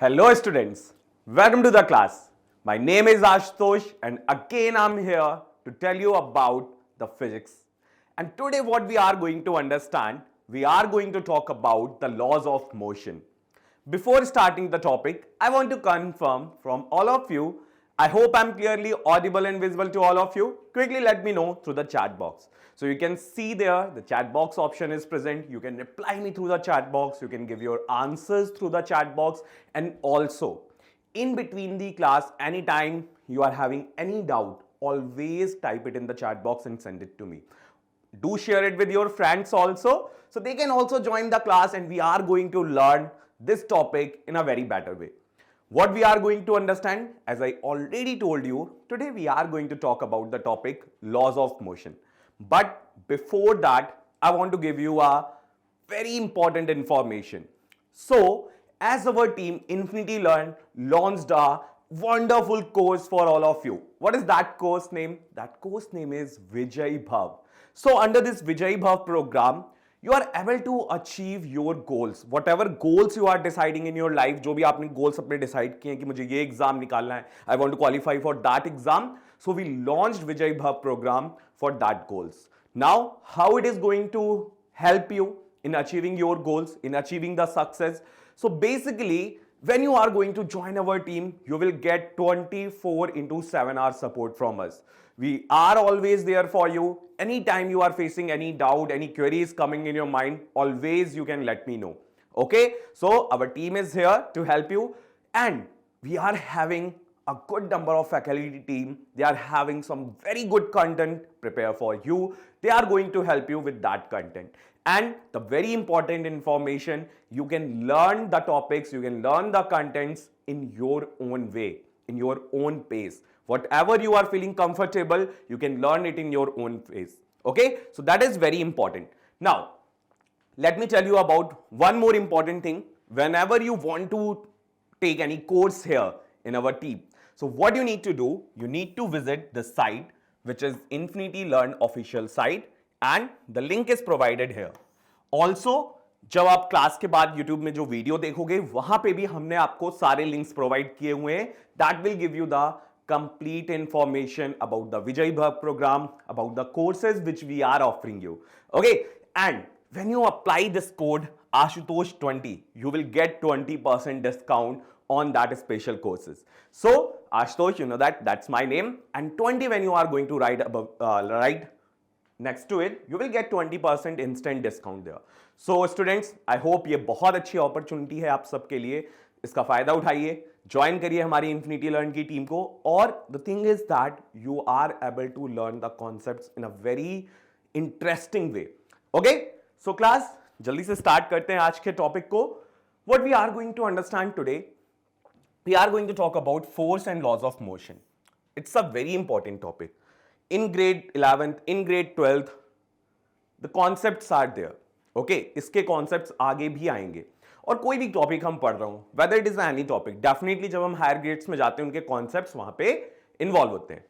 Hello students, welcome to the class. My name is Ashutosh and again I'm here to tell you about the physics. And today what we are going to understand, we are going to talk about the laws of motion. Before starting the topic, I want to confirm from all of you, I hope I'm clearly audible and visible to all of you. Quickly let me know through the chat box. So you can see there the chat box option is present. You can reply me through the chat box. You can give your answers through the chat box. And also in between the class, anytime you are having any doubt, always type it in the chat box and send it to me. Do share it with your friends also so they can also join the class and we are going to learn this topic in a very better way. What we are going to understand, as I already told you, today we are going to talk about the topic laws of motion. But before that, I want to give you a very important information. So, as our team Infinity Learn launched a wonderful course for all of you. What is that course name? That course name is Vijay Bhav. So, under this Vijay Bhav program, you are able to achieve your goals. Whatever goals you are deciding in your life, जो भी आपने goals अपने decide किए कि मुझे ये exam निकालना है, I want to qualify for that exam. So we launched Vijay Bhav program for that goals. Now, how it is going to help you in achieving your goals, in achieving the success? So basically, when you are going to join our team, you will get 24 into 7 hour support from us. We are always there for you. Anytime you are facing any doubt, any queries coming in your mind, always you can let me know. Okay, so our team is here to help you and we are having a good number of faculty team. They are having some very good content prepare for you. They are going to help you with that content. And the very important information, you can learn the topics, you can learn the contents in your own way, in your own pace. Whatever you are feeling comfortable, you can learn it in your own pace. Okay, so that is very important. Now, let me tell you about one more important thing. Whenever you want to take any course here in our team, so what you need to do, you need to visit the site, which is Infinity Learn official site, and the link is provided here. Also, जब आप class के बाद YouTube में जो video देखोगे वहां पे भी हमने आपको सारे लिंक्स प्रोवाइड किए हुए हैं. That will give you the complete information about the Vijay Bhav program, about the courses which we are offering you. Okay, and when you apply this code Ashutosh20, you will get 20% discount on that special courses. So Ashutosh, you know that's my name, and 20 when you are going to write next to it, you will get 20% instant discount there. So students, I hope ये बहुत अच्छी opportunity है आप सबके लिए. इसका फायदा उठाइए, ज्वाइन करिए हमारी इन्फिनिटी लर्न की टीम को. और the thing is that you are able to learn the concepts in a very interesting way. Okay, so class जल्दी से स्टार्ट करते हैं आज के टॉपिक को. What we are going to understand today, we are going to talk about force and laws of motion. It's a very important topic. In grade 11th, in grade 12th, the concepts are there. Okay, इसके concepts आगे भी आएंगे. और कोई भी topic हम पढ़ रहे हो, whether it is any topic, definitely जब हम हायर ग्रेड्स में जाते हैं उनके कॉन्सेप्ट्स वहां पे इन्वॉल्व होते हैं.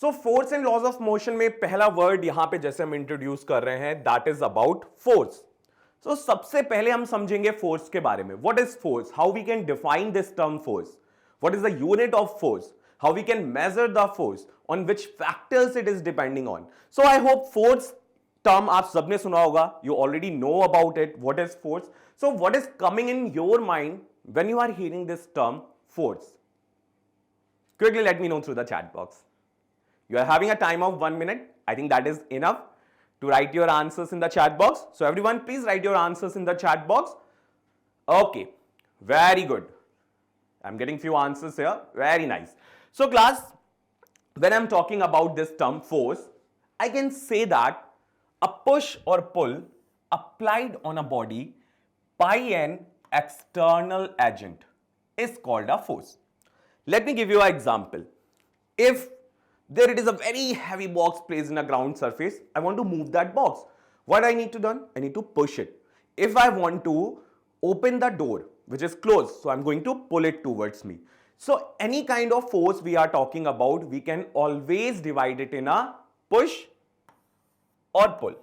So force and laws of motion में पहला वर्ड यहां पे जैसे हम इंट्रोड्यूस कर रहे हैं, that is about force. So सबसे पहले हम समझेंगे फोर्स के बारे में. What is force, how we can define this term force, what is the unit of force, how we can measure the force, on which factors it is depending on. So I hope force term आप सबने सुना होगा, you already know about it, what is force. So what is coming in your mind when you are hearing this term force? Quickly let me know through the chat box. You are having a time of 1 minute. I think that is enough to write your answers in the chat box. So everyone please write your answers in the chat box. Okay, very good. I'm getting few answers here. Very nice. So class, when I'm talking about this term force, I can say that a push or pull applied on a body by an external agent is called a force. Let me give you an example. If there it is a very heavy box placed in a ground surface, I want to move that box. What I need to do? I need to push it. If I want to open the door which is closed, so I'm going to pull it towards me. So any kind of force we are talking about, we can always divide it in a push or pull.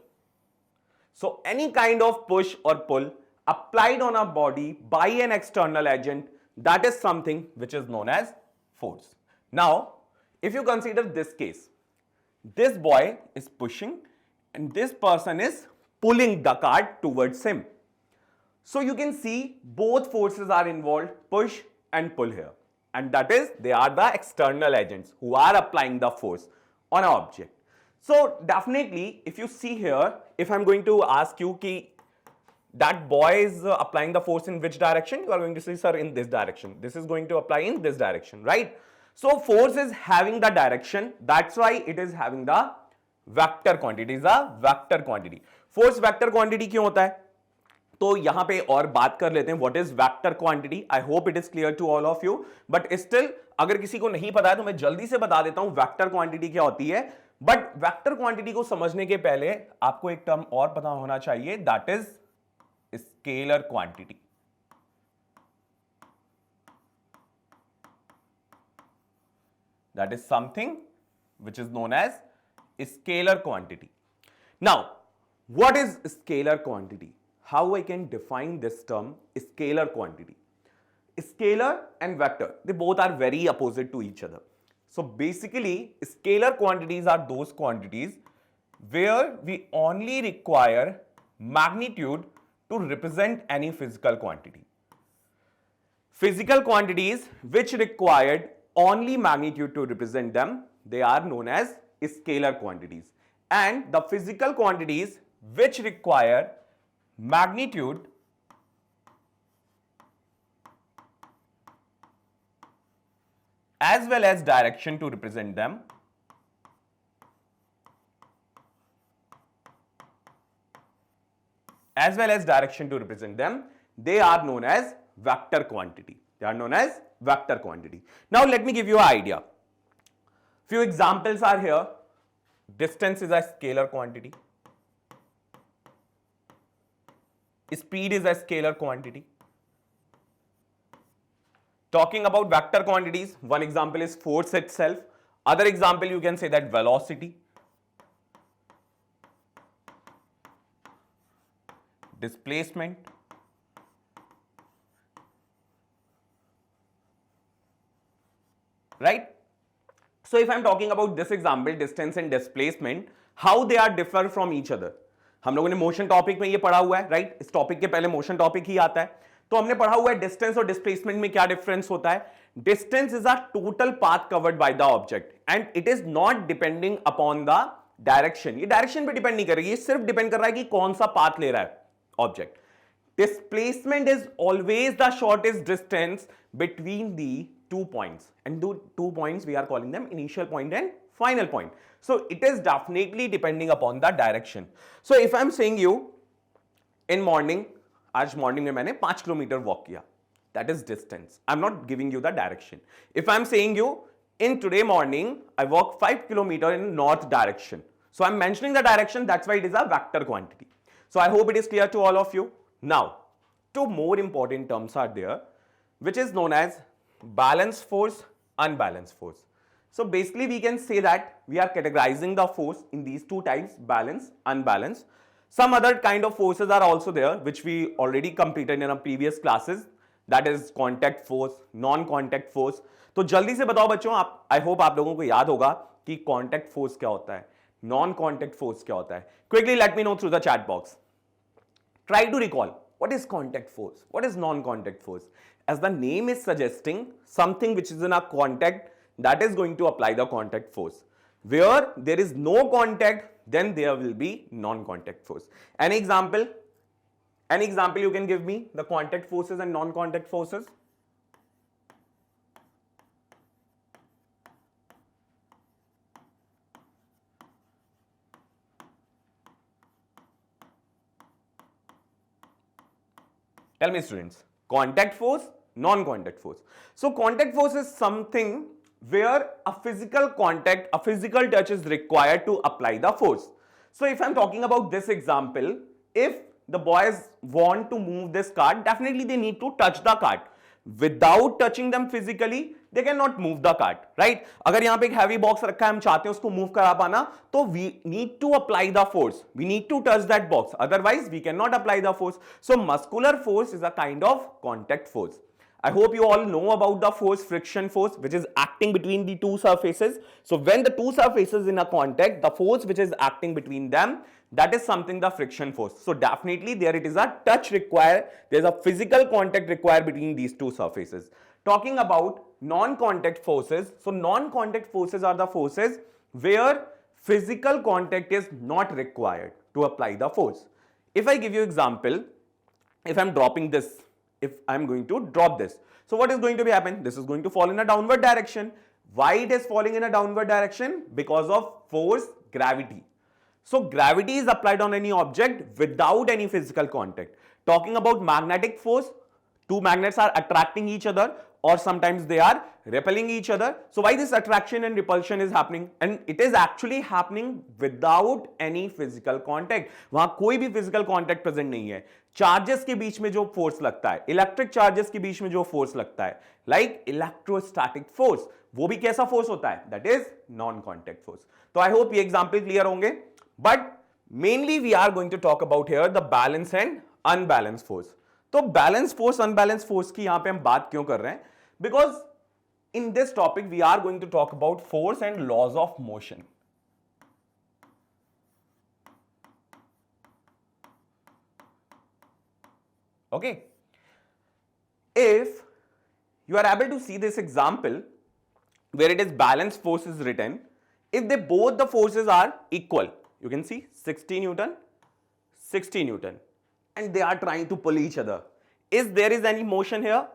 So any kind of push or pull applied on a body by an external agent, that is something which is known as force. Now, if you consider this case, this boy is pushing and this person is pulling the cart towards him. So you can see both forces are involved, push and pull here. And that is, they are the external agents who are applying the force on an object. So definitely, if you see here, if I'm going to ask you ki that boy is applying the force in which direction, you are going to say, sir, in this direction. This is going to apply in this direction, right? So force is having the direction. That's why it is having the vector quantity. It is a vector quantity. Force vector quantity क्यों होता है? तो यहां पे और बात कर लेते हैं what is vector quantity. I hope it is clear to all of you, but still अगर किसी को नहीं पता है तो मैं जल्दी से बता देता हूं वेक्टर क्वांटिटी क्या होती है. बट वेक्टर क्वांटिटी को समझने के पहले आपको एक टर्म और पता होना चाहिए, that is scalar quantity. That is something which is known as scalar quantity. Now, what is scalar quantity? How I can define this term scalar quantity? Scalar and vector, they both are very opposite to each other. So basically, scalar quantities are those quantities where we only require magnitude to represent any physical quantity. Physical quantities which required only magnitude to represent them, they are known as scalar quantities. And the physical quantities which require magnitude as well as direction to represent them, they are known as vector quantity. Now let me give you an idea. Few examples are here. Distance is a scalar quantity. Speed is a scalar quantity. Talking about vector quantities, one example is force itself. Other example, you can say that velocity, displacement, right? So if I'm talking about this example, distance and displacement, how they are differ from each other. हम लोगों ने motion topic में ये पढ़ा हुआ है, right? इस topic के पहले मोशन टॉपिक ही आता है. तो हमने पढ़ा हुआ है डिस्टेंस और डिस्प्लेसमेंट में क्या डिफरेंस होता है. Distance is a total path covered by the object and it is not depending upon the direction. ये डायरेक्शन पे डिपेंड नहीं करेगी, ये सिर्फ डिपेंड कर रहा है कि कौन सा पाथ ले रहा है object. Displacement is always the shortest distance between the two points, and the 2 points we are calling them initial point and final point. So it is definitely depending upon the direction. So if I am saying you in morning, आज morning में मैंने 5 kilometre walk किया, that is distance. I'm not giving you the direction. If I'm saying you in today morning I walk 5 kilometer in north direction, so I'm mentioning the direction, that's why it is a vector quantity. So I hope it is clear to all of you. Now, two more important terms are there, which is known as balanced force, unbalanced force. So basically we can say that we are categorizing the force in these two types, balanced, unbalanced. Some other kind of forces are also there which we already completed in our previous classes, that is contact force, non-contact force. तो जल्दी से बताओ बच्चों, आप I hope आप लोगों को याद होगा कि contact force क्या होता है, non-contact force क्या होता है. Quickly let me know through the chat box. Try to recall what is contact force, what is non-contact force. As the name is suggesting, something which is in a contact, that is going to apply the contact force. Where there is no contact, then there will be non-contact force. Any example? Any example you can give me, the contact forces and non-contact forces? Tell me students, contact force, non-contact force. So contact force is something where a physical contact, a physical touch is required to apply the force. So if I'm talking about this example, if the boys want to move this cart, definitely they need to touch the cart. Without touching them physically, they cannot move the cart, right? अगर यहाँ पे एक heavy box रखा है, हम चाहते हैं उसको move करा पाना, तो we need to apply the force. We need to touch that box. Otherwise, we cannot apply the force. So muscular force is a kind of contact force. I hope you all know about the force, friction force, which is acting between the two surfaces. So when the two surfaces in a contact, the force which is acting between them, that is something the friction force. So definitely there it is a touch required. There's a physical contact required between these two surfaces. Talking about non-contact forces. So non-contact forces are the forces where physical contact is not required to apply the force. If I give you example, if I'm dropping this, if I'm going to drop this, so what is going to be happen? This is going to fall in a downward direction. Why it is falling in a downward direction? Because of force, gravity. So gravity is applied on any object without any physical contact. Talking about magnetic force, two magnets are attracting each other or sometimes they are repelling each other. So why this attraction and repulsion is happening? And it is actually happening without any physical contact. वहां कोई भी physical contact present नहीं है. Charges के बीच में जो force लगता है, electric charges के बीच में जो force लगता है, like electrostatic force, वो भी कैसा force होता है? That is non-contact force. तो I hope ये example clear होंगे. But mainly we are going to talk about here the balance and unbalanced force. तो बैलेंस फोर्स अनबैलेंस फोर्स की यहां पे हम बात क्यों कर रहे हैं? Because in this topic we are going to talk about force and laws of motion. Okay, if you are able to see this example where it is balanced force is written, if they both the forces are equal, you can see 60 Newton, 60 Newton, and they are trying to pull each other. Is there is any motion here?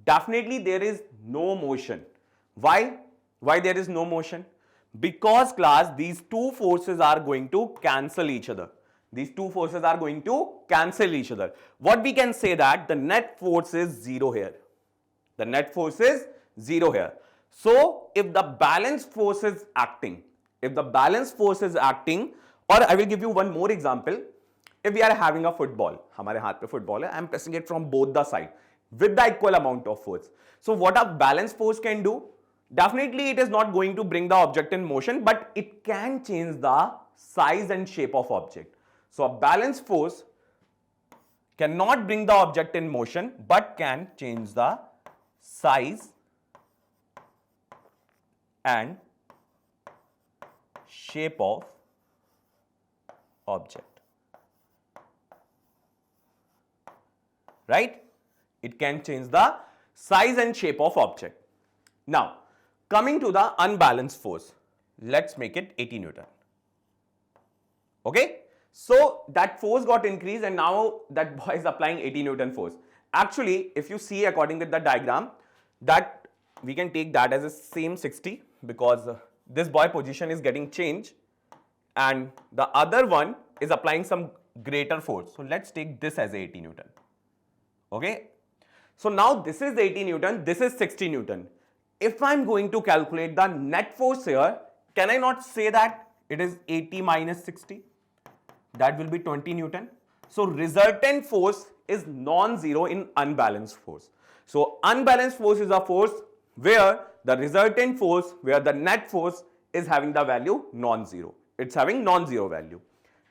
Definitely there is no motion. Why? Why there is no motion? Because class, these two forces are going to cancel each other. These two forces are going to cancel each other. What we can say that the net force is zero here. The net force is zero here. So if the balanced force is acting, if the balanced force is acting, or I will give you one more example. If we are having a football, हमारे हाथ पे football है, I am pressing it from both the side with the equal amount of force. So what a balanced force can do? Definitely it is not going to bring the object in motion, but it can change the size and shape of object. So a balanced force cannot bring the object in motion, but can change the size and shape of object, right? It can change the size and shape of object. Now coming to the unbalanced force, let's make it 80 Newton. Okay, so that force got increased and now that boy is applying 80 Newton force. Actually if you see according with the diagram, that we can take that as a same 60 because this boy position is getting changed and the other one is applying some greater force. So let's take this as 80 Newton. Okay. So now this is 80 Newton, this is 60 Newton. If I'm going to calculate the net force here, can I not say that it is 80 minus 60? That will be 20 Newton. So resultant force is non-zero in unbalanced force. So unbalanced force is a force where the resultant force, where the net force is having the value non-zero. It's having non-zero value.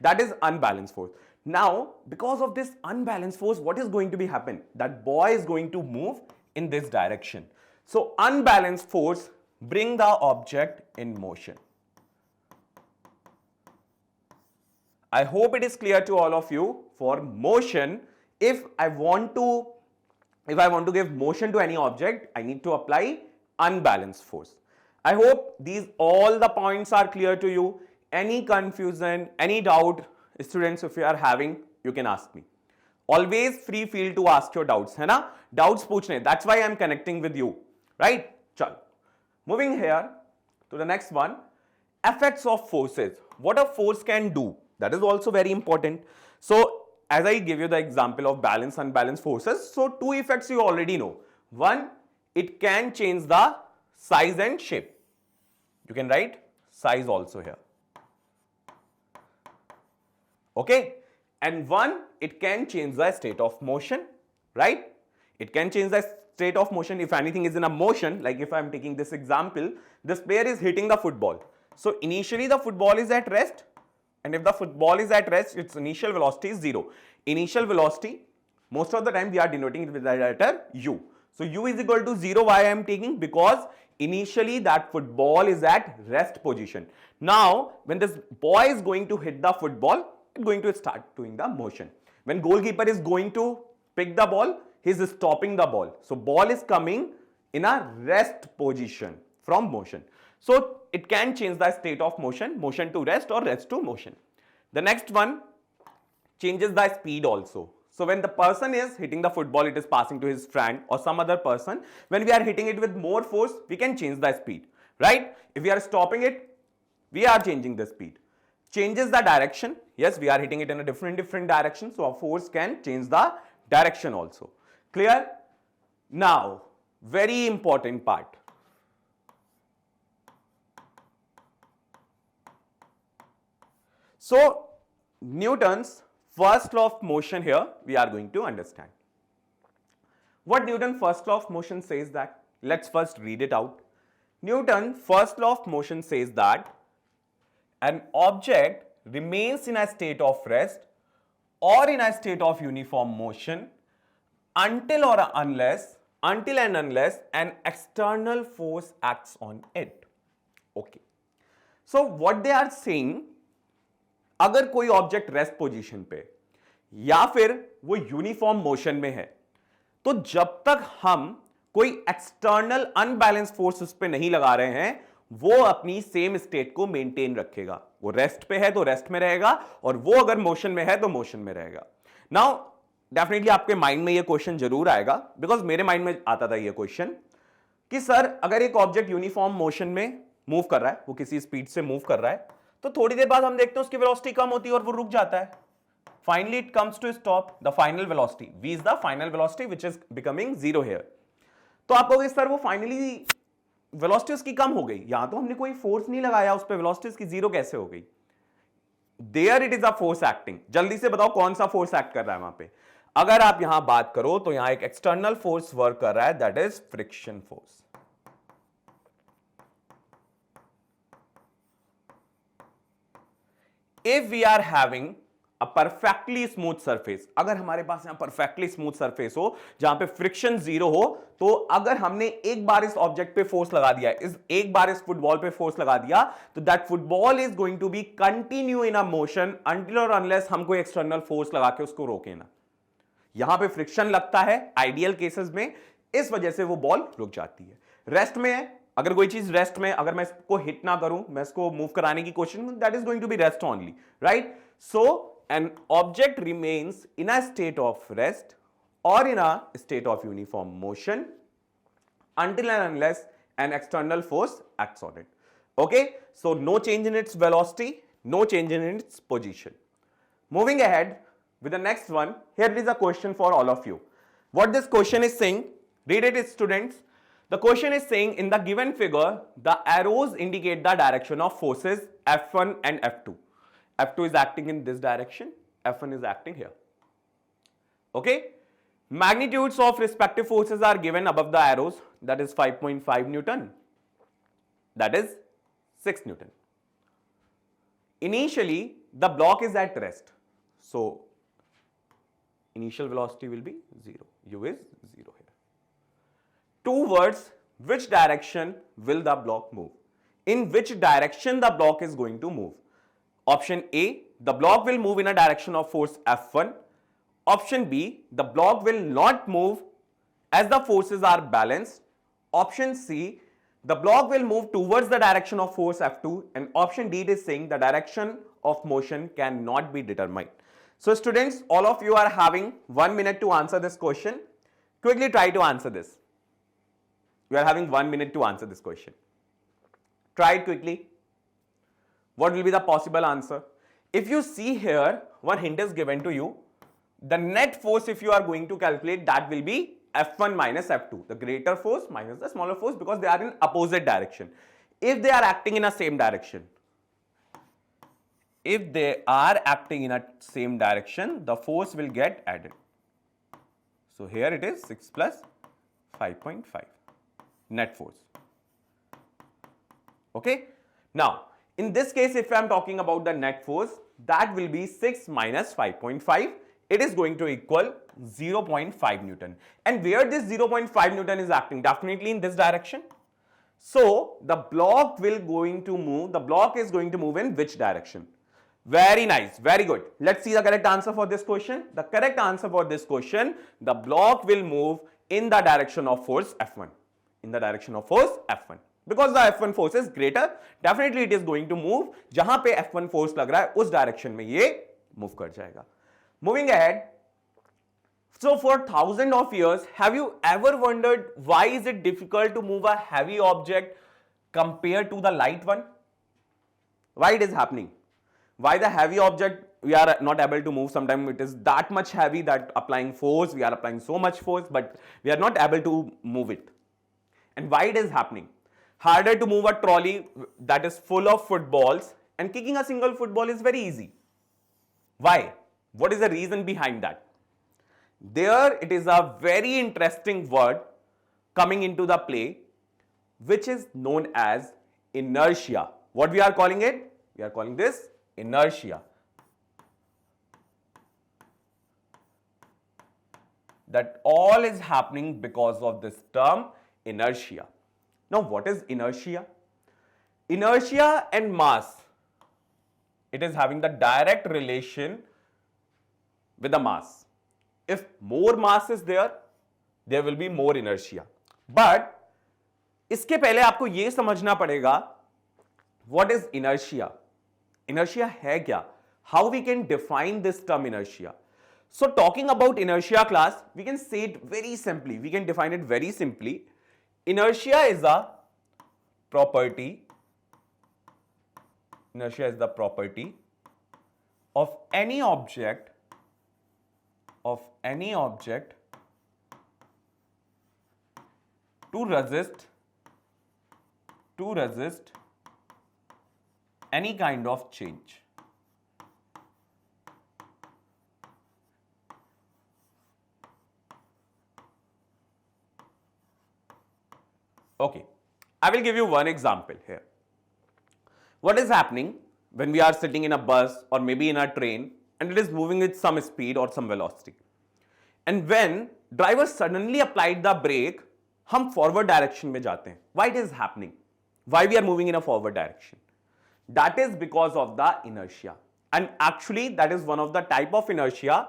That is unbalanced force. Now, because of this unbalanced force, what is going to be happen? That boy is going to move in this direction. So unbalanced force bring the object in motion. I hope it is clear to all of you. For motion, if I want to give motion to any object, I need to apply unbalanced force. I hope these all the points are clear to you. Any confusion, any doubt, students, if you are having, you can ask me. Always free feel to ask your doubts, है ना? Doubts पूछने. That's why I am connecting with you, right? चल. Moving here to the next one, effects of forces. What a force can do. That is also very important. So as I give you the example of balanced, unbalanced forces, so two effects you already know. One, it can change the size and shape. You can write size also here. Okay. And one, it can change the state of motion, right? It can change the state of motion if anything is in a motion, like if I am taking this example, this player is hitting the football. So initially the football is at rest, and if the football is at rest, its initial velocity is 0. initial velocity, most of the time we are denoting it with the letter u. So u is equal to 0. Why I am taking? Because initially that football is at rest position. Now when this boy is going to hit the football, it's going to start doing the motion. When goalkeeper is going to pick the ball, he is stopping the ball. So ball is coming in a rest position from motion. So it can change the state of motion, motion to rest or rest to motion. The next one changes the speed also. So when the person is hitting the football, it is passing to his friend or some other person. When we are hitting it with more force, we can change the speed, right? If we are stopping it, we are changing the speed. Changes the direction. Yes, we are hitting it in a different direction. So our force can change the direction also. Clear? Now, very important part. So Newton's first law of motion here we are going to understand. What Newton's first law of motion says that? Let's first read it out. Newton's first law of motion says that an object remains in a state of rest or in a state of uniform motion until and unless an external force acts on it. Okay. So what they are saying, अगर कोई object rest position पे या फिर वो uniform motion में है, तो जब तक हम कोई एक्सटर्नल अनबैलेंस फोर्स उस पे नहीं लगा रहे हैं, वो अपनी सेम स्टेट को मेंटेन रखेगा. वो रेस्ट पे है तो रेस्ट में रहेगा, और वो अगर मोशन में है तो मोशन में रहेगा. नाउ डेफिनेटली आपके माइंड में ये क्वेश्चन जरूर आएगा, बिकॉज मेरे माइंड में आता था ये क्वेश्चन कि सर अगर एक ऑब्जेक्ट यूनिफॉर्म मोशन में मूव कर रहा है, वो किसी स्पीड से मूव कर रहा है, तो थोड़ी देर बाद हम देखते हैं उसकी वेलोसिटी कम होती है और वो रुक जाता है. Finally it comes to stop. The final velocity, v is the final velocity which is becoming zero here. तो आप कहोगे सर वो फाइनली वेलोसिटी उसकी कम हो गई, यहां तो हमने कोई फोर्स नहीं लगाया उस पर, वेलोसिटी उसकी जीरो कैसे हो गई? There it is a force acting. जल्दी से बताओ कौन सा फोर्स एक्ट कर रहा है वहां पे? अगर आप यहां बात करो तो यहां एक एक्सटर्नल फोर्स वर्क कर रहा है, that is friction force. If we are having a perfectly smooth surface, अगर हमारे पास यहां perfectly smooth surface हो जहां पे फ्रिक्शन जीरो हो, तो अगर हमने एक बार इस ऑब्जेक्ट पे फोर्स लगा दिया, एक बार इस फुटबॉल पे फोर्स लगा दिया, तो that football is going to be continue in a motion until और अनलेस हम कोई एक्सटर्नल फोर्स लगा के उसको रोके ना. यहां पे फ्रिक्शन लगता है आइडियल केसेस में, इस वजह से वो बॉल रुक जाती है. रेस्ट में है, अगर कोई चीज रेस्ट में, अगर मैं इसको हिट ना करूं, मैं इसको मूव कराने की कोशिश करूं, that is going to be rest only, right? So an object remains in a state of rest or in a state of uniform motion until and unless an external force acts on it. Okay, so no change in its velocity, no change in its position. Moving ahead with the next one, here is a question for all of you. What this question is saying, read it students. The question is saying in the given figure, the arrows indicate the direction of forces F1 and F2. F2 is acting in this direction, F1 is acting here. Okay, magnitudes of respective forces are given above the arrows, that is 5.5 Newton, that is 6 Newton. Initially the block is at rest, so initial velocity will be 0, u is 0 here. Towards which direction will the block move? In which direction the block is going to move? Option A, the block will move in a direction of force F1. Option B, the block will not move as the forces are balanced. Option C, the block will move towards the direction of force F2. And option D is saying the direction of motion cannot be determined. So students, all of you are having 1 minute to answer this question. Quickly try to answer this. You are having 1 minute to answer this question. Try it quickly. What will be the possible answer? If you see here, one hint is given to you. The net force, if you are going to calculate, that will be F1 minus F2, the greater force minus the smaller force, because they are in opposite direction. If they are acting in a same direction, the force will get added. So here it is 6 plus 5.5 net force. Okay, now in this case, if I am talking about the net force, that will be 6 minus 5.5. it is going to equal 0.5 Newton. And where this 0.5 Newton is acting? Definitely in this direction. So the block is going to move in which direction? Very nice, very good. Let's see the correct answer for this question. The correct answer for this question, the block will move in the direction of force F1. In the direction of force F1. Because the F1 force is greater, definitely it is going to move. जहां पे F1 force लग रहा है, उस direction में ये move कर जाएगा. Moving ahead. So for thousands of years, have you ever wondered why is it difficult to move a heavy object compared to the light one? Why it is happening? Why the heavy object we are not able to move? Sometimes it is that much heavy that applying force, we are applying so much force, but we are not able to move it. And why it is happening? Harder to move a trolley that is full of footballs, and kicking a single football is very easy. Why? What is the reason behind that? There it is a very interesting word coming into the play, which is known as inertia. What we are calling it? We are calling this inertia. That all is happening because of this term inertia. Now what is inertia? Inertia and mass, it is having the direct relation with the mass. If more mass is there, there will be more inertia. But इसके पहले आपको ये समझना पड़ेगा what is inertia? Inertia है क्या? How we can define this term inertia? So talking about inertia class, we can say it very simply. We can define it very simply. Inertia is a property. Inertia is the property of any object to resist any kind of change. Okay, I will give you one example here. What is happening when we are sitting in a bus or maybe in a train and it is moving with some speed or some velocity? And when driver suddenly applied the brake, हम forward direction में जाते हैं. Why it is happening? Why we are moving in a forward direction? That is because of the inertia. And actually that is one of the type of inertia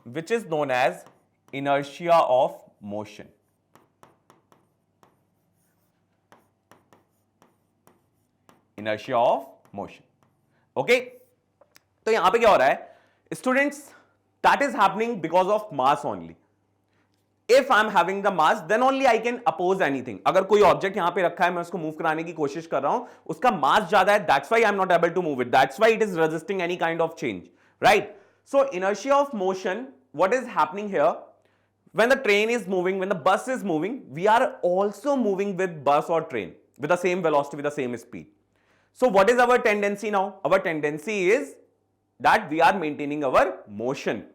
which is known as inertia of motion. Inertia of motion. Okay? तो यहां पे क्या हो रहा है? Students, that is happening because of mass only. If I am having the mass, then only I can oppose anything. अगर कोई object यहां पे रखा है, मैं उसको मूव कराने की कोशिश कर रहा हूं, उसका मास ज्यादा है, that's why I am not able to move it. That's why it is resisting any kind of change, right? So inertia of motion, what is happening here? When the train is moving, when the bus is moving, we are also moving with bus or train with the same velocity, with the same speed. So what is our tendency now? Our tendency is that we are maintaining our motion.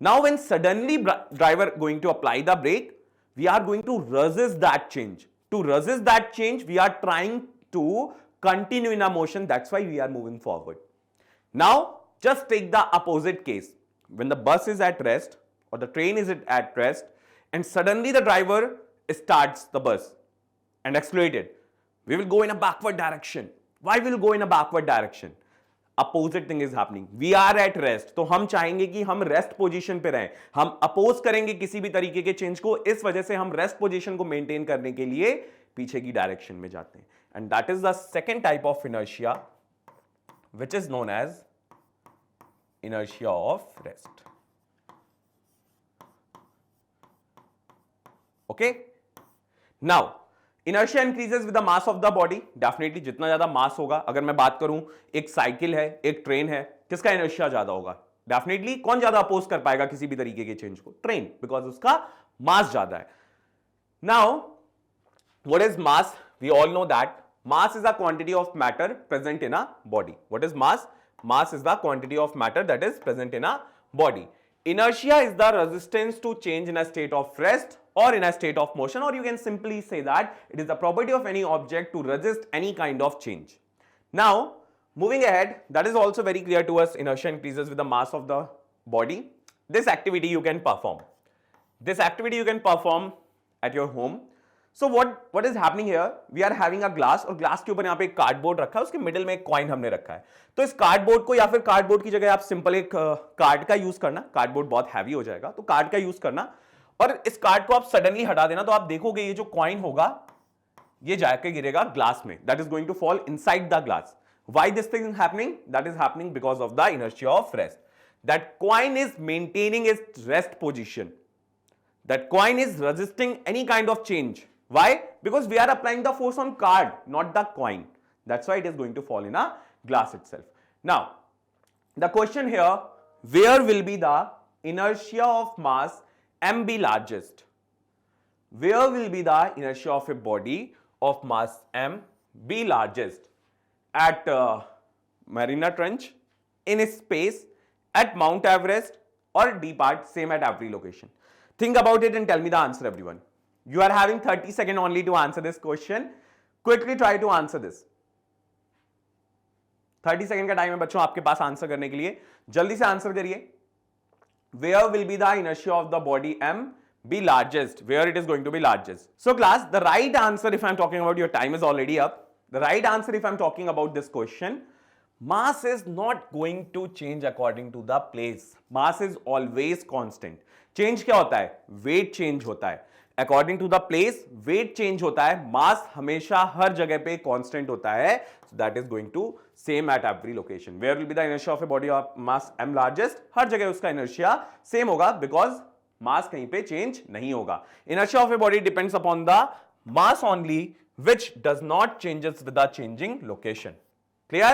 Now when suddenly driver going to apply the brake, we are going to resist that change. To resist that change, we are trying to continue in a motion. That's why we are moving forward. Now just take the opposite case. When the bus is at rest or the train is at rest and suddenly the driver starts the bus and accelerated, we will go in a backward direction. Why will go in a backward direction? Opposite thing is happening. We are at rest. तो हम चाहेंगे कि हम rest position पे रहें. हम oppose करेंगे किसी भी तरीके के चेंज को. इस वजह से हम रेस्ट पोजीशन को मेंटेन करने के लिए पीछे की डायरेक्शन में जाते हैं. And that is the second type of inertia, which is known as inertia of rest. Okay? Now, inertia increases with the mass of the body. Definitely जितना ज्यादा मास होगा, अगर मैं बात करूं एक साइकिल है, एक ट्रेन है, किसका इनर्शिया ज्यादा होगा? डेफिनेटली कौन ज्यादा अपोज कर पाएगा किसी भी तरीके के चेंज को? ट्रेन, बिकॉज उसका मास ज्यादा है. Now what is mass? We all know that mass is a quantity of matter present in a body. What is mass? Mass is the quantity of matter that is present in a body. Inertia is the resistance to change in a state of rest or in a state of motion, or you can simply say that it is the property of any object to resist any kind of change. Now, moving ahead, that is also very clear to us. Inertia increases with the mass of the body. this activity you can perform. This activity you can perform at your home. So what is happening here? We are having a glass और glass के ऊपर यहाँ पे एक cardboard रखा है, उसके middle में एक कॉइन हमने रखा है. तो इस कार्डबोर्ड को या फिर कार्डबोर्ड की जगह आप सिंपल एक कार्ड का यूज करना. कार्डबोर्ड बहुत हैवी हो जाएगा, तो कार्ड का यूज करना और इस कार्ड को आप सडनली हटा देना. तो आप देखोगे ये जो कॉइन होगा ये जाके गिरेगा ग्लास में. That is going to fall inside the glass. Why this thing is happening? That is happening because of the inertia of rest. That coin is maintaining its rest position. That coin is resisting any kind of change. Why? Because we are applying the force on card, not the coin. That's why it is going to fall in a glass itself. Now, the question here, where will be the inertia of mass m be largest? Where will be the inertia of a body of mass m be largest? At Mariana Trench, in space, at Mount Everest, or D part, same at every location. Think about it and tell me the answer, everyone. You are having 30 seconds only to answer this question. Quickly try to answer this. 30 second का time है बच्चों आपके पास answer करने के लिए. जल्दी से answer करिए. Where will be the inertia of the body m be largest? Where it is going to be largest? So class, the right answer, if I am talking about, your time is already up. The right answer, if I am talking about this question, mass is not going to change according to the place. Mass is always constant. Change क्या होता है? Weight change होता है. According to the place, weight change होता है. Mass हमेशा हर जगह पे constant होता है. So that is going to same at every location. Where will be the inertia of a body of mass m largest? हर जगह उसका inertia same होगा because mass कहीं पे change नहीं होगा. Inertia of a body depends upon the mass only, which does not changes with the changing location. Clear?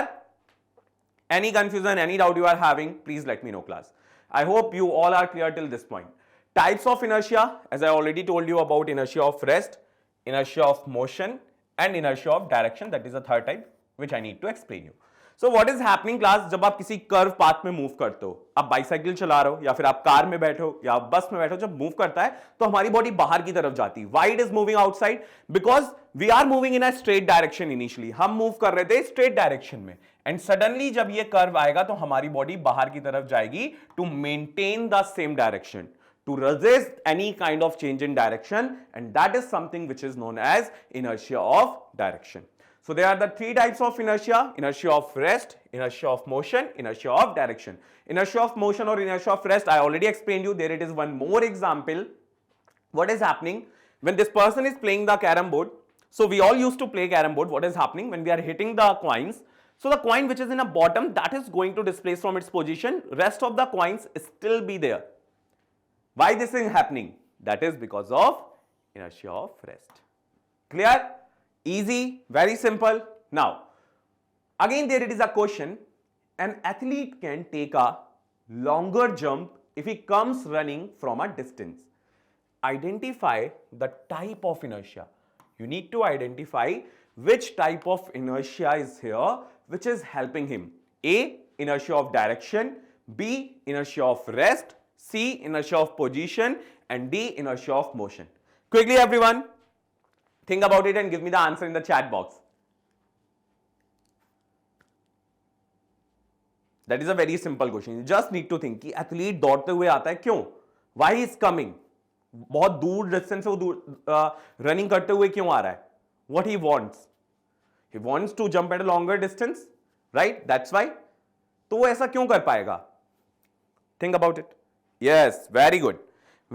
Any confusion, any doubt you are having, please let me know, class. I hope you all are clear till this point. Types of inertia, as I already told you about inertia of rest, inertia of motion, and inertia of direction. That is the third type which I need to explain you. So what is happening, class? जब आप किसी curve path में move करते हो, आप bicycle चला रहे हो या फिर आप कार में बैठे हो या आप बस में बैठे हो, जब मूव करता है तो हमारी बॉडी बाहर की तरफ जाती है. Why it is moving outside? Because we are moving in a straight direction. Initially हम मूव कर रहे थे स्ट्रेट डायरेक्शन में, एंड सडनली जब ये कर्व आएगा तो हमारी बॉडी बाहर की तरफ जाएगी to maintain the same direction, to resist any kind of change in direction, and that is something which is known as inertia of direction. So there are the three types of inertia: inertia of rest, inertia of motion, inertia of direction. Inertia of motion or inertia of rest, I already explained you. There it is one more example. What is happening when this person is playing the carom board? So we all used to play carom board. What is happening when we are hitting the coins? So the coin which is in the bottom, that is going to displace from its position. Rest of the coins still be there. Why this is happening? That is because of inertia of rest. Clear? Easy, very simple. Now, again there it is a question. An athlete can take a longer jump if he comes running from a distance. Identify the type of inertia. You need to identify which type of inertia is here which is helping him. A, inertia of direction. B, inertia of rest. C, inertia of position, and D, inertia of motion. Quickly everyone, think about it and give me the answer in the chat box. That is a very simple question. You just need to think कि athlete दौड़ते हुए आता है क्यों? Why he is coming? बहुत दूर distance से वो running करते हुए क्यों आ रहा है? What he wants? He wants to jump at a longer distance, right? That's why. तो वो ऐसा क्यों कर पाएगा? Think about it. Yes, very good.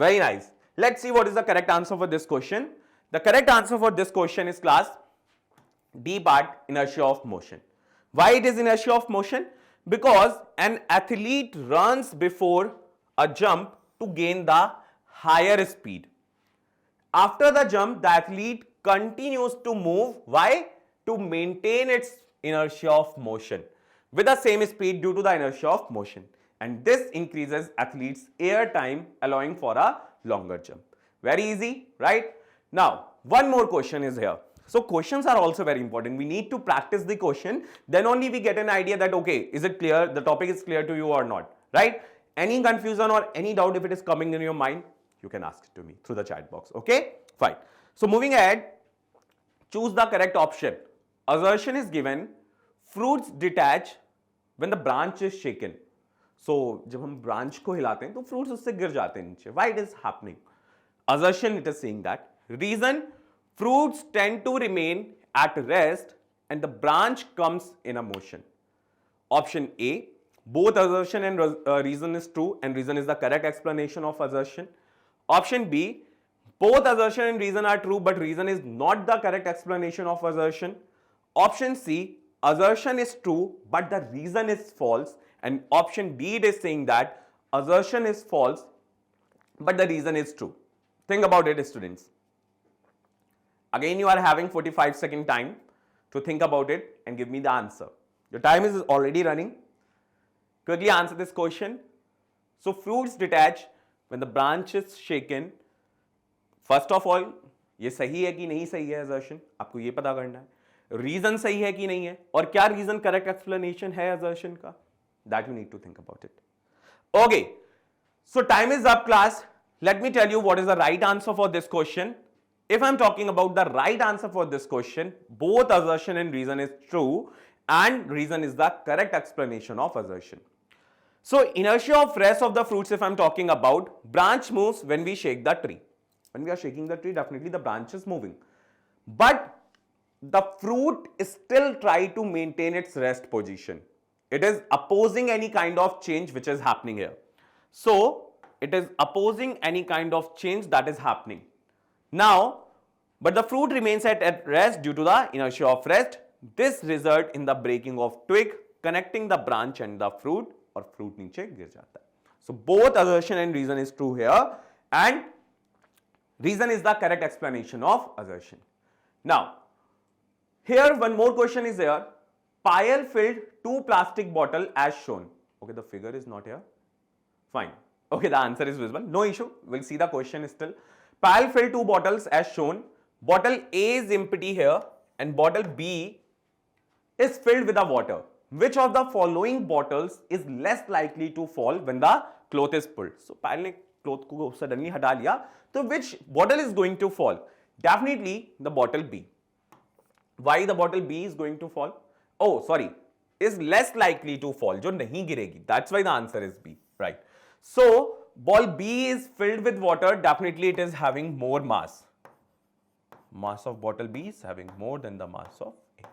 Very nice. Let's see what is the correct answer for this question. The correct answer for this question is, class, D part, inertia of motion. Why it is inertia of motion? Because an athlete runs before a jump to gain the higher speed. After the jump, the athlete continues to move. Why? To maintain its inertia of motion with the same speed due to the inertia of motion. And this increases athletes' air time, allowing for a longer jump. Very easy, right? Now, one more question is here. So questions are also very important. We need to practice the question. Then only we get an idea that, okay, is it clear? The topic is clear to you or not, right? Any confusion or any doubt, if it is coming in your mind, you can ask it to me through the chat box. Okay, fine. So moving ahead, choose the correct option. Assertion is given, fruits detach when the branch is shaken. So जब हम branch को हिलाते हैं तो fruits उससे गिर जाते हैं नीचे. Why it is happening? Assertion it is saying that. Reason, fruits tend to remain at rest and the branch comes in a motion. Option A, both assertion and reason is true and reason is the correct explanation of assertion. Option B, both assertion and reason are true but reason is not the correct explanation of assertion. Option C, assertion is true but the reason is false. And option D, it is saying that assertion is false but the reason is true. Think about it, students. Again, you are having 45-second time to think about it and give me the answer. Your time is already running. Quickly answer this question. So, fruits detach when the branch is shaken. First of all, ये सही है कि नहीं सही है assertion, आपको ये पता करना है. Reason सही है कि नहीं है, और क्या reason correct explanation है assertion का, that you need to think about it. Okay, so time is up, class. Let me tell you what is the right answer for this question. If I'm talking about the right answer for this question, both assertion and reason is true and reason is the correct explanation of assertion. So inertia of rest of the fruits, if I'm talking about, branch moves when we shake the tree. When we are shaking the tree, definitely the branch is moving. But the fruit still try to maintain its rest position. It is opposing any kind of change which is happening here. So it is opposing any kind of change that is happening. Now, but the fruit remains at rest due to the inertia of rest. This result in the breaking of twig connecting the branch and the fruit, और fruit नीचे गिर जाता है. So both assertion and reason is true here and reason is the correct explanation of assertion. Now, here one more question is there. Payal filled 2 plastic bottles as shown. Okay, the figure is not here. Fine. Okay, the answer is visible. No issue. We'll see the question still. Payal filled 2 bottles as shown. Bottle A is empty here and bottle B is filled with the water. Which of the following bottles is less likely to fall when the cloth is pulled? So Payal ने cloth को suddenly हटा लिया, तो which bottle is going to fall? Definitely the bottle B. Why the bottle B is going to fall? Oh, sorry, is less likely to fall, जो नहीं गिरेगी. That's why the answer is B, right? So ball B is filled with water. Definitely it is having more mass. Mass of bottle B is having more than the mass of A.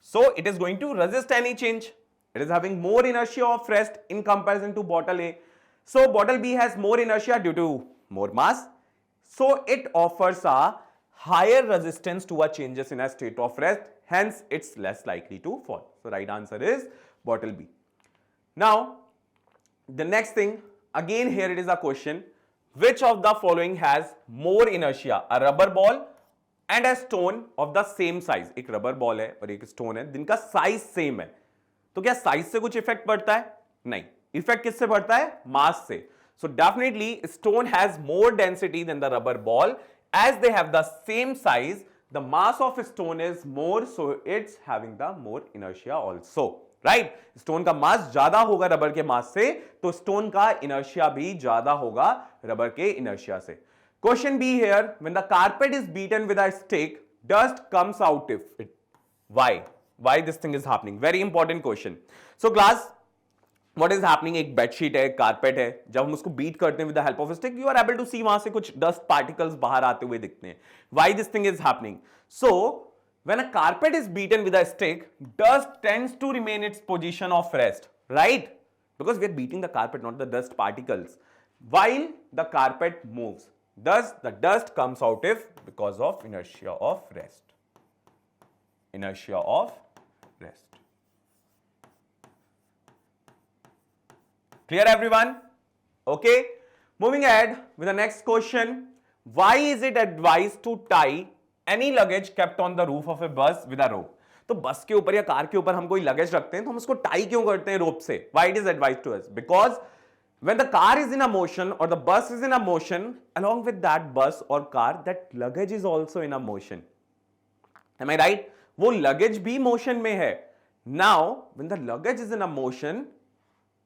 So it is going to resist any change. It is having more inertia of rest in comparison to bottle A. So bottle B has more inertia due to more mass. So it offers a higher resistance to a changes in a state of rest. Hence it's less likely to fall. So right answer is bottle B. Now the next thing, again here it is a question. Which of the following has more inertia? A rubber ball and a stone of the same size. एक rubber ball है और एक stone है, जिनका size same है. तो क्या size से कुछ effect पड़ता है? नहीं. Effect किससे पड़ता है? Mass से. So definitely stone has more density than the rubber ball. As they have the same size, the mass of stone is more, so it's having the more inertia also. Right stone का mass ज्यादा होगा rubber के मास से, तो stone का inertia भी ज्यादा होगा रबर के इनर्शिया से. Question B here, when the carpet is beaten with a stick dust comes out of it. Why this thing is happening? Very important question. So class, what is happening? एक bedsheet है, carpet है, जब हम उसको beat करते हैं with the help of stick, you are able to see वहां से कुछ डस्ट पार्टिकल्स बाहर आते हुए दिखते हैं. Why this thing is happening? So when a carpet is beaten with a stick, dust tends to remain its position of rest, right? Because we are beating the carpet, not the dust particles. While the carpet moves, thus the dust comes out if because of inertia of rest. Inertia of rest. Clear everyone? Okay. Moving ahead with the next question. Why is it advised to tie any luggage kept on the roof of a bus with a rope? तो बस के ऊपर या car के ऊपर हम कोई luggage रखते हैं तो हम उसको टाई क्यों करते हैं रोप से? Why it is advised to us? Because when the car is in a motion or the bus is in a motion, along with that bus or car, that luggage is also in a motion. Am I right? वो luggage भी motion में है. Now, when the luggage is in a motion,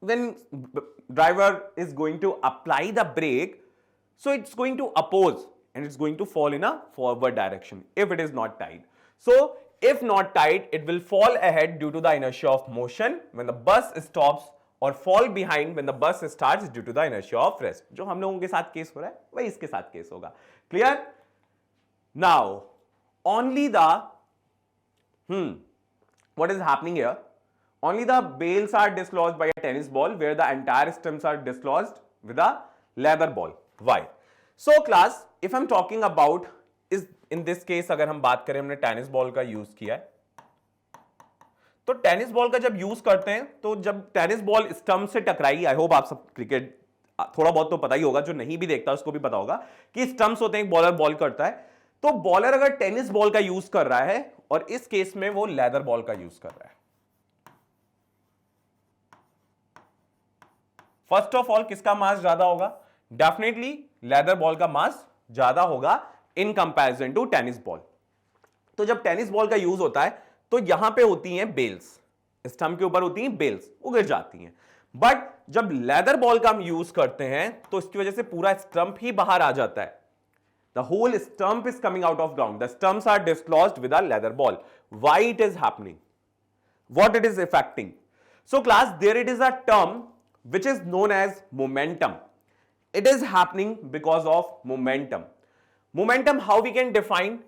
when driver is going to apply the brake, so it's going to oppose and it's going to fall in a forward direction if it is not tied. So if not tied, it will fall ahead due to the inertia of motion when the bus stops और fall behind when the bus starts due to the inertia of rest. जो हम लोगों के साथ case हो रहा है वही इसके साथ केस होगा. Clear? Now, only the what is happening here? Only the bails are dislodged by a tennis ball, where the entire stems are dislodged with a leather ball. Why? So class, if I'm talking about is in this case, अगर हम बात करें हमने tennis ball का use किया है, तो tennis ball का जब यूज करते हैं तो जब टेनिस बॉल स्टंप से टकराई, आई होप आप सब क्रिकेट थोड़ा बहुत तो पता ही होगा, जो नहीं भी देखता उसको भी पता होगा कि स्टंप्स होते हैं, बॉलर बॉल करता है, तो बॉलर अगर टेनिस बॉल का यूज कर रहा है और इस केस में वो लेदर बॉल का यूज कर रहा है, फर्स्ट ऑफ ऑल किसका मास ज्यादा होगा? डेफिनेटली लेदर बॉल का मास ज्यादा होगा in comparison to tennis ball. तो जब टेनिस बॉल का यूज होता है तो यहां पे होती हैं बेल्स, स्टंप के ऊपर होती हैं बेल्स, वो गिर जाती हैं. बट जब लेदर बॉल का हम यूज करते हैं तो इसकी वजह से पूरा स्टंप ही बाहर आ जाता है. The whole stump is coming out of ground. The stumps are dislodged with a leather ball. Why it is happening? What it is affecting? So class, there it is a term which is known as momentum. It is happening because of momentum. Momentum, how we can define?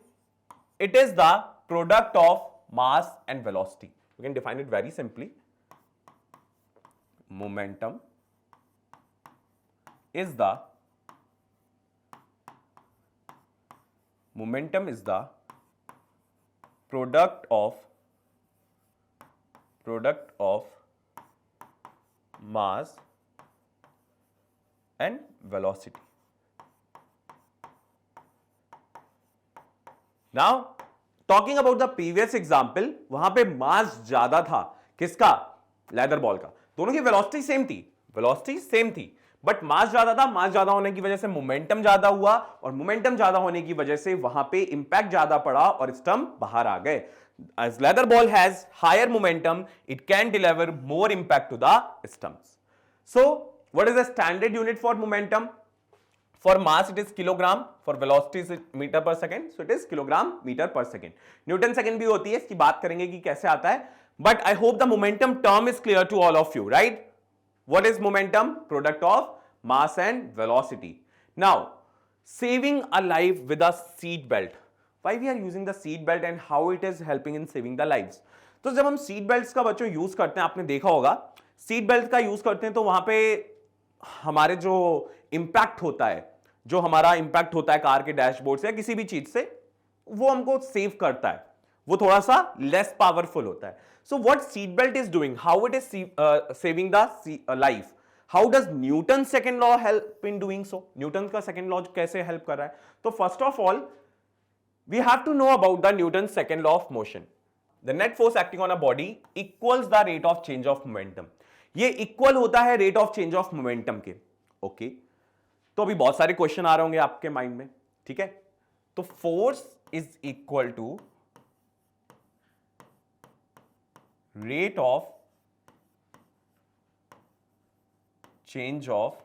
It is the product of mass and velocity. We can define it very simply. Momentum is the product of mass and velocity. Now, talking about the previous example, वहां पे मास ज्यादा था किसका? Leather ball का. दोनों की velocity same थी, but mass ज्यादा था. मास ज्यादा होने की वजह से मोमेंटम ज्यादा हुआ, और मोमेंटम ज्यादा होने की वजह से वहां पे इंपैक्ट ज्यादा पड़ा और स्टंप बाहर आ गए. As leather ball has higher momentum, it can deliver more impact to the stumps. So, what is the standard unit for momentum? For mass it is kilogram, for velocity is meter per second, so it is kilogram meter per second. Newton second भी होती है, इसकी बात करेंगे कि कैसे आता है. But I hope the momentum term is clear to all of you, right? What is momentum? Product of mass and velocity. Now, saving a life with a seat belt. Why we are using the seat belt and how it is helping in saving the lives? तो जब हम seat belt का बच्चों use करते हैं, आपने देखा होगा सीट बेल्ट का यूज करते हैं तो वहां पे हमारे जो इंपैक्ट होता है, जो हमारा इंपैक्ट होता है कार के डैशबोर्ड से या किसी भी चीज से, वो हमको सेव करता है, वो थोड़ा सा लेस पावरफुल होता है. So what seat belt is doing, how it is saving the life, how does Newton second law help in doing so? Newton का सेकेंड लॉ कैसे हेल्प कर रहा है? तो first of all we have to know about the Newton's second law of motion. The net force acting on a body equals the rate of change of momentum. ये equal होता है rate of change of momentum के. Okay, तो अभी बहुत सारे question आ रहे होंगे आपके माइंड में, ठीक है? तो force is equal to rate of change of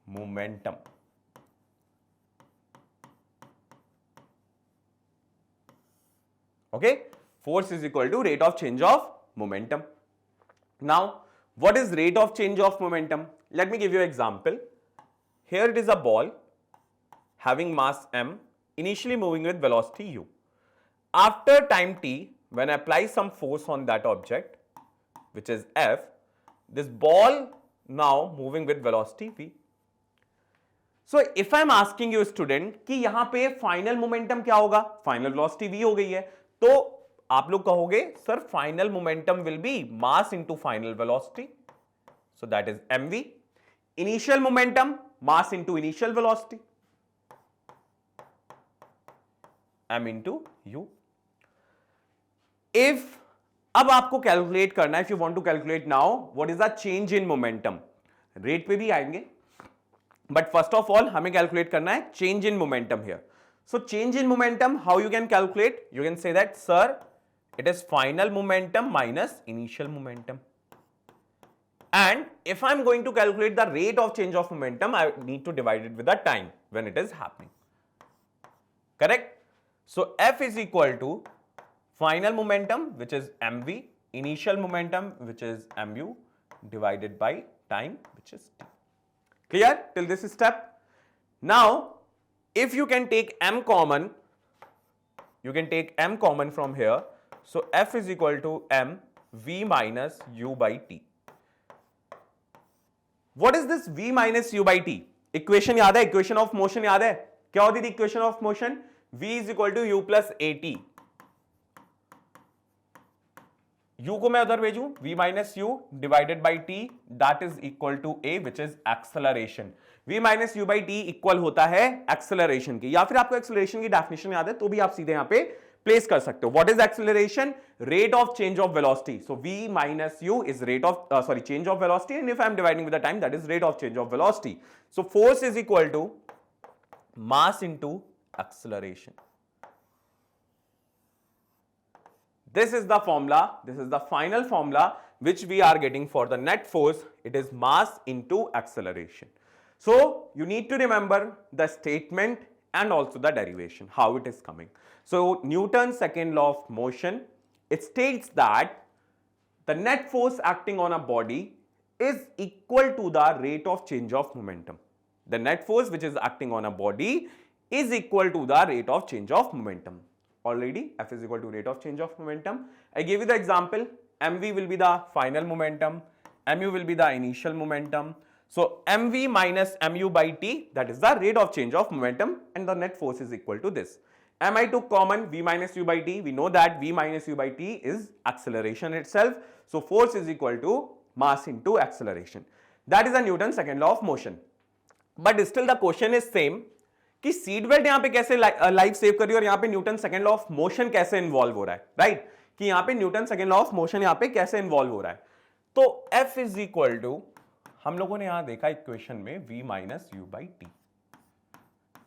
momentum. Okay, force is equal to rate of change of momentum. Now, what is rate of change of momentum? Let me give you an example. Here it is a ball having mass m, initially moving with velocity u. After time t, when I apply some force on that object, which is F, this ball now moving with velocity v. So if I'm asking you student कि यहां पे final momentum क्या होगा? Final velocity v हो गई है, तो आप लोग कहोगे sir final momentum will be mass into final velocity, so that is mv. Initial momentum mass into initial velocity, m into u. If अब आपको कैलकुलेट करना है, if you want to calculate now what is the change in momentum, rate पे भी आएंगे, but first of all हमें calculate करना है change in momentum here. So change in momentum, how you can calculate? You can say that, sir, it is final momentum minus initial momentum. And if I'm going to calculate the rate of change of momentum, I need to divide it with the time when it is happening. Correct? So F is equal to final momentum, which is mv, initial momentum, which is mu, divided by time, which is t. Clear till this step? Now, if you can take m common, you can take m common from here. So F is equal to m v minus u by t. What is this v minus u by t? Equation याद है? Equation of motion याद है? क्या होती थी equation of motion? V is equal to u plus at. u को मैं उधर भेजूं, v minus u divided by t, that is equal to a, which is acceleration. v minus u by t equal होता है acceleration की, या फिर आपको acceleration की definition याद है तो भी आप सीधे यहां पे प्लेस कर सकते हो. What is acceleration? Rate of change of velocity. So v minus u is rate of change of velocity, and if I am dividing with the time, that is rate of change of velocity. So force is equal to mass into acceleration. This is the formula. This is the final formula which we are getting for the net force. It is mass into acceleration. So you need to remember the statement and also the derivation, how it is coming. So Newton's second law of motion, it states that the net force acting on a body is equal to the rate of change of momentum. The net force which is acting on a body is equal to the rate of change of momentum. Already F is equal to rate of change of momentum. I gave you the example. mv will be the final momentum, mu will be the initial momentum. So mv minus mu by t, that is the rate of change of momentum, and the net force is equal to this. Mi took common, v minus u by t. We know that v minus u by t is acceleration itself. So force is equal to mass into acceleration. That is the Newton's second law of motion. But still the question is same कि seat belt यहाँ पे कैसे life save कर रही है और यहाँ पे Newton second law of motion कैसे इन्वॉल्व हो रहा है, राइट? कि यहाँ पे Newton second law of motion यहाँ पे कैसे इन्वॉल्व हो रहा है. तो F इज इक्वल टू, हम लोगों ने यहां देखा इक्वेशन में v minus u by T.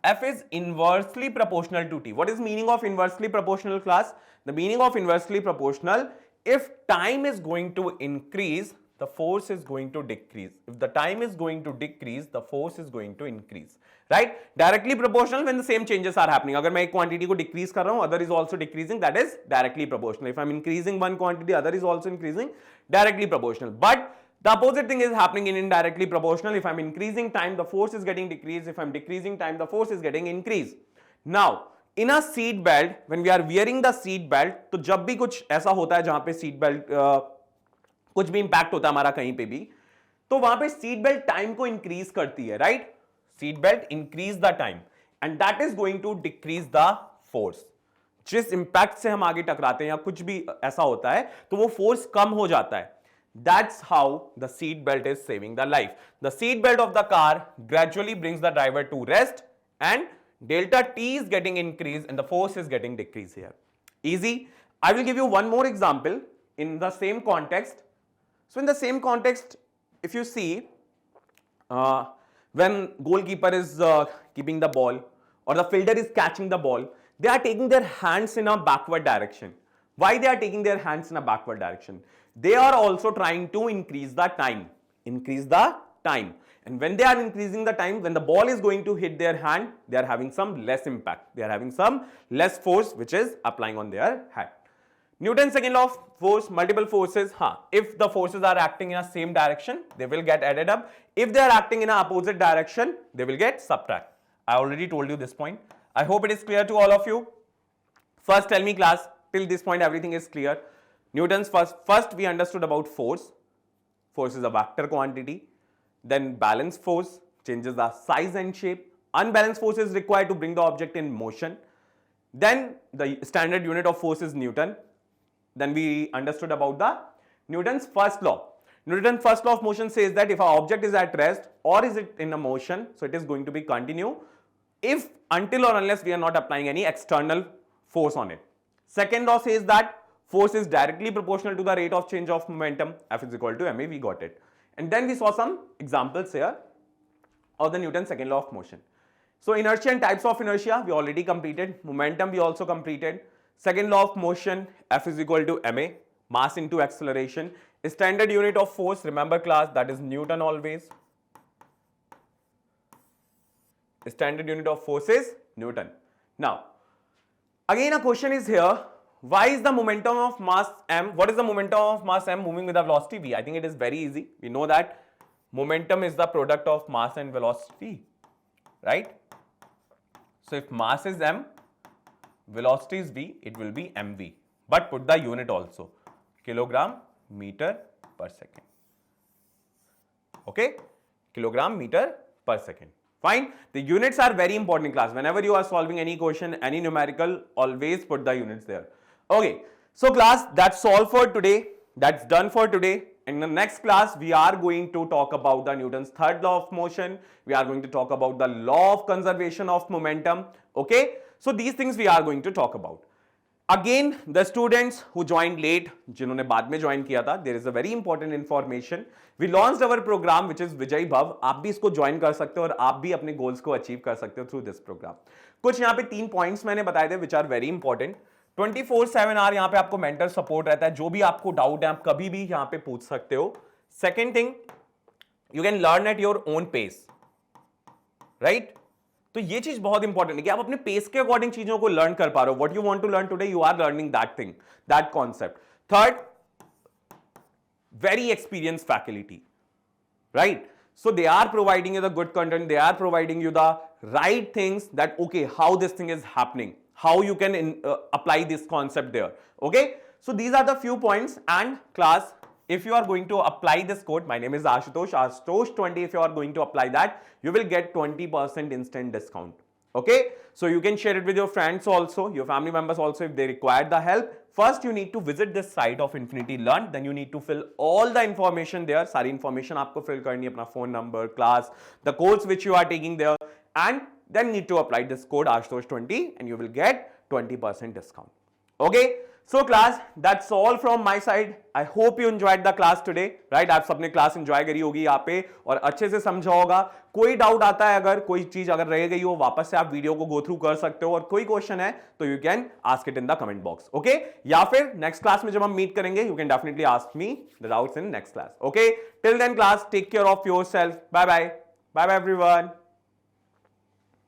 F is inversely proportional to t. What is meaning of inversely proportional, class? The meaning of inversely proportional, if time is going to increase, the force is going to decrease. If the time is going to decrease, the force is going to increase. Right? Directly proportional when the same changes are happening. अगर मैं एक quantity को decrease कर रहा हूं, other is also decreasing, that is directly proportional. If I'm increasing one quantity, other is also increasing, directly proportional. But the opposite thing is happening in indirectly proportional. If I'm increasing time, the force is getting decreased. If I'm decreasing time, the force is getting increased. Now, in a seat belt, when we are wearing the seat belt, तो जब भी कुछ ऐसा होता है जहां पे seat belt कुछ भी impact होता है हमारा कहीं पे भी, तो वहां पे seat belt time को increase करती है, right? Seat belt increase the time, and that is going to decrease the force. जिस impact से हम आगे टकराते हैं या कुछ भी ऐसा होता है, तो वो force कम हो जाता है. That's how the seat belt is saving the life. The seat belt of the car gradually brings the driver to rest, and delta T is getting increased and the force is getting decreased here. Easy. I will give you one more example in the same context. So in the same context, if you see, when goalkeeper is keeping the ball or the fielder is catching the ball, they are taking their hands in a backward direction. Why they are taking their hands in a backward direction? They are also trying to increase the time. Increase the time. And when they are increasing the time, when the ball is going to hit their hand, they are having some less impact. They are having some less force which is applying on their hand. Newton's second law of force, multiple forces. If the forces are acting in a same direction, they will get added up. If they are acting in an opposite direction, they will get subtract. I already told you this point. I hope it is clear to all of you. First, tell me, class, till this point everything is clear. Newton's first we understood about force. Force is a vector quantity. Then balanced force changes the size and shape. Unbalanced force is required to bring the object in motion. Then the standard unit of force is Newton. Then we understood about the Newton's first law. Newton's first law of motion says that if an object is at rest or is it in a motion, so it is going to be continue if until or unless we are not applying any external force on it. Second law says that force is directly proportional to the rate of change of momentum. F is equal to ma, we got it. And then we saw some examples here of the Newton's second law of motion. So inertia and types of inertia we already completed. Momentum we also completed. Second law of motion, F is equal to ma, mass into acceleration. Standard unit of force, remember class, that is Newton always. Standard unit of force is Newton. Now, again a question is here, why is the momentum of mass m, what is the momentum of mass m moving with the velocity v? I think it is very easy. We know that momentum is the product of mass and velocity, right? So if mass is m, velocity is v, it will be mv, but put the unit also, kilogram meter per second. Okay, kilogram meter per second. Fine. The units are very important in class. Whenever you are solving any question, any numerical, always put the units there. Okay. So class, that's all for today. That's done for today. In the next class, we are going to talk about the Newton's third law of motion. We are going to talk about the law of conservation of momentum. Okay. So these things we are going to talk about. Again, the students who joined late, जिन्होंने बाद में join किया था, there is a very important information. We launched our program which is Vijay Bhav. आप भी इसको join कर सकते हो और आप भी अपने goals को achieve कर सकते हो through this program. कुछ यहाँ पे 3 points मैंने बताए थे which are very important. 24/7 our यहाँ पे आपको मेंटर सपोर्ट रहता है. जो भी आपको डाउट है आप कभी भी यहाँ पे पूछ सकते हो. Second thing, you can learn at your own pace, right? तो ये चीज बहुत इंपॉर्टेंट है कि आप अपने पेस के अकॉर्डिंग चीजों को लर्न कर पा रहे हो. What you want to learn today, you are learning that thing, that concept. Third, very experienced faculty, right? So they are providing you the good content, they are providing you the right things, that okay, how this thing is happening, how you can apply this concept there. Okay, so these are the few points. And class, if you are going to apply this code, my name is Ashutosh, Ashutosh20, if you are going to apply that, you will get 20% instant discount. Okay, so you can share it with your friends also, your family members also if they require the help. First you need to visit this site of Infinity Learn, then you need to fill all the information there. सारी information आपको fill करनी है, अपना phone number, class, the course which you are taking there, and then need to apply this code Ashutosh20 and you will get 20% discount. Okay, so class, that's all from my side. I hope you enjoyed the class today, right? आप सबने class enjoy करी होगी यहाँ पे और अच्छे से समझा होगा. कोई डाउट आता है, अगर कोई चीज अगर रह गई हो, वापस से आप वीडियो को गो थ्रू कर सकते हो, और कोई क्वेश्चन है तो you can ask it in the comment box. Okay, या फिर नेक्स्ट क्लास में जब हम मीट करेंगे, you can definitely ask me the doubts in next class. Okay, till then class, take care of yourself. Bye bye. Bye bye everyone.